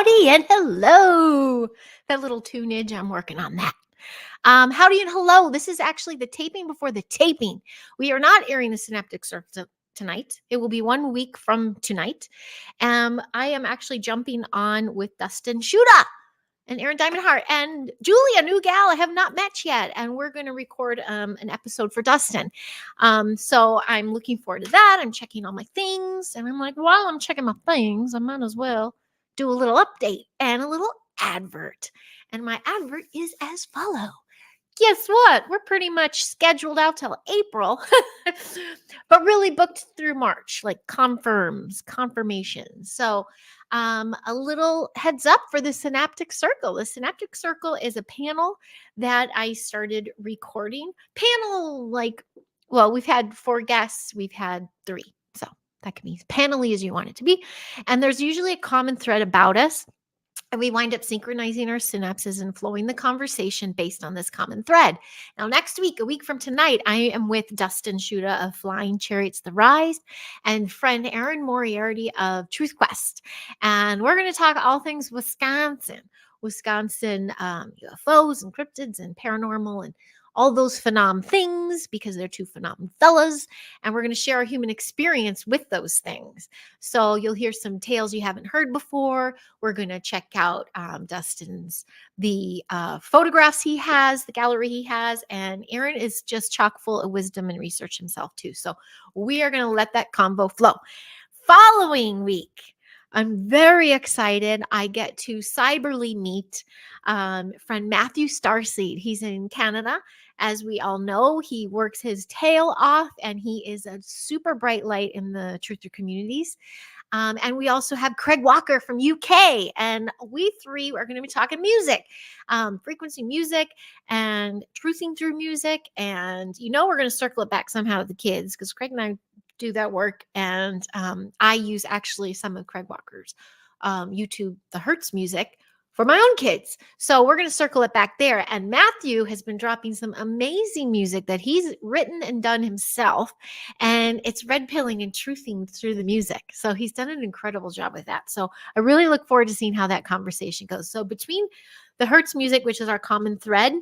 howdy and hello. That little tunage, I'm working on that. Howdy and hello. This is actually the taping before the taping. We are not airing the Synaptic Circle tonight. It will be 1 week from tonight. I am actually jumping on with Dustin Schutta and Aurora Diamonheart and Julia, new gal I have not met yet. And we're going to record an episode for Dustin. So I'm looking forward to that. I'm checking all my things. And I'm like, while I'm checking my things, I might as well do a little update and a little advert. And my advert is as follow. Guess what? We're pretty much scheduled out till April, but really booked through March, like confirmations. So a little heads up for the Synaptic Circle. The Synaptic Circle is a panel that I started recording. Panel, we've had 4 guests. We've had 3. So that can be panel-y as you want it to be. And there's usually a common thread about us. And we wind up synchronizing our synapses and flowing the conversation based on this common thread. Now, next week, a week from tonight, I am with Dustin Schutta of Flying Chariots The Rise and friend Aaron Moriarty of Truth Quest. And we're going to talk all things Wisconsin, UFOs and cryptids and paranormal and all those phenom things, because they're 2 phenom fellas, and we're going to share our human experience with those things. So you'll hear some tales you haven't heard before. We're going to check out Dustin's the photographs he has, the gallery he has, and Aaron is just chock full of wisdom and research himself too. So we are going to let that convo flow. Following week, I'm very excited. I get to cyberly meet friend Matthew Starseed. He's in Canada. As we all know, he works his tail off and he is a super bright light in the truther communities. And we also have Craig Walker from UK. And we 3 are going to be talking music, frequency music and truthing through music. And, we're going to circle it back somehow to the kids because Craig and I do that work. And I use actually some of Craig Walker's YouTube, the Hertz music for my own kids. So we're going to circle it back there. And Matthew has been dropping some amazing music that he's written and done himself. And it's red pilling and truthing through the music. So he's done an incredible job with that. So I really look forward to seeing how that conversation goes. So between the Hertz music, which is our common thread,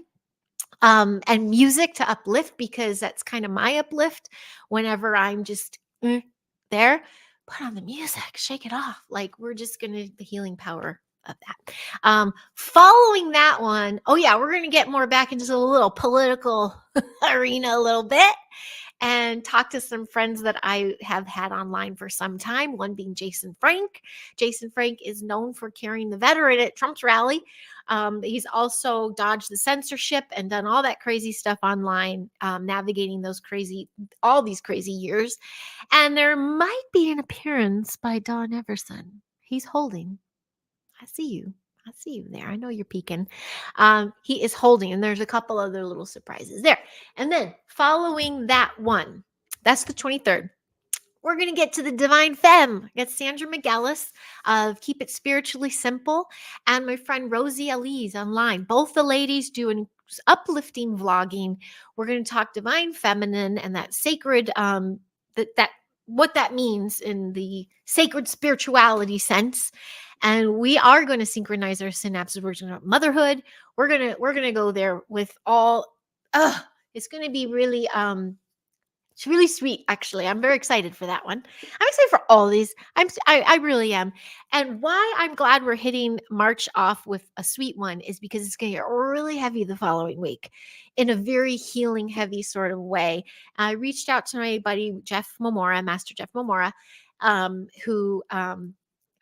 and music to uplift, because that's kind of my uplift whenever I'm just there, put on the music, shake it off. Like we're just going to, the healing power of that. Following that one, we're going to get more back into the little political arena a little bit and talk to some friends that I have had online for some time, one being Jason Frank. Jason Frank is known for carrying the veteran at Trump's rally. He's also dodged the censorship and done all that crazy stuff online, navigating all these crazy years. And there might be an appearance by Don Everson. He's holding. I see you there. I know you're peeking. He is holding, and there's a couple other little surprises there. And then following that one, that's the 23rd. We're going to get to the Divine Femme. It's Sandra McGellis of Keep It Spiritually Simple and my friend Rosie Elise online. Both the ladies do an uplifting vlogging. We're going to talk Divine Feminine and that sacred, what that means in the sacred spirituality sense. And we are going to synchronize our synapses. We're going to motherhood. We're going to go there with all. It's going to be really it's really sweet, actually. I'm very excited for that one. I'm excited for all these. I really am. And why I'm glad we're hitting March off with a sweet one is because it's going to get really heavy the following week in a very healing, heavy sort of way. I reached out to my buddy, Jeff Momora, Master Jeff Momora, who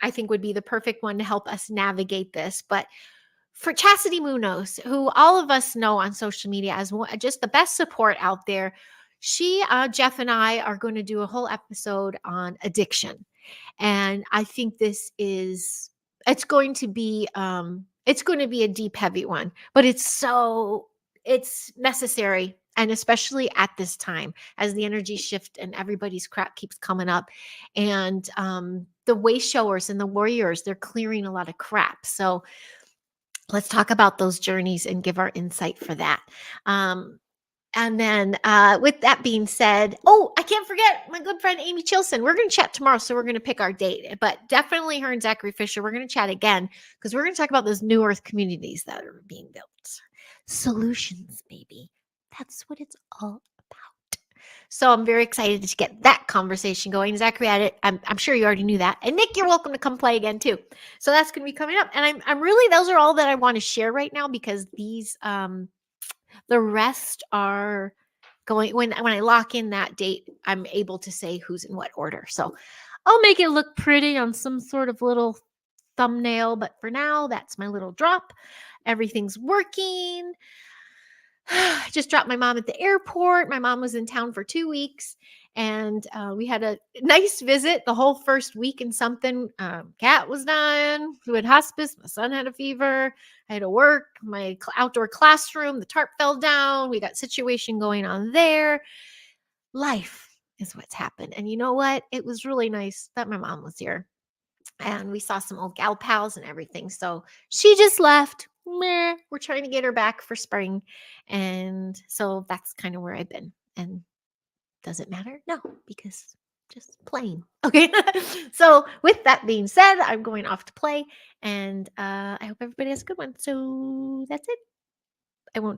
I think would be the perfect one to help us navigate this. But for Chastity Munoz, who all of us know on social media as just the best support out there, Jeff and I are going to do a whole episode on addiction. And I think it's going to be a deep, heavy one, but it's necessary. And especially at this time, as the energy shift and everybody's crap keeps coming up, and the way showers and the warriors, they're clearing a lot of crap. So let's talk about those journeys and give our insight for that. And then with that being said, oh, I can't forget my good friend Amy Chilson. We're going to chat tomorrow, so we're going to pick our date. But definitely her and Zachary Fisher, we're going to chat again because we're going to talk about those new earth communities that are being built. Solutions, baby. That's what it's all about. So I'm very excited to get that conversation going. Zachary had it. I'm sure you already knew that. And Nick, you're welcome to come play again too. So that's going to be coming up. And I'm really, those are all that I want to share right now because these the rest are going when I lock in that date, I'm able to say who's in what order. So I'll make it look pretty on some sort of little thumbnail, but for now, that's my little drop. Everything's working. I just dropped my mom at the airport. My mom was in town for 2 weeks, and we had a nice visit the whole first week and something. Cat was dying, who had hospice. My son had a fever. I had to work. My outdoor classroom, the tarp fell down. We got situation going on there. Life is what's happened. And you know what? It was really nice that my mom was here. And we saw some old gal pals and everything. So she just left. Meh, we're trying to get her back for spring. And so that's kind of where I've been. And does it matter? No, because just playing. Okay. So with that being said, I'm going off to play. And I hope everybody has a good one. So that's it. I won't do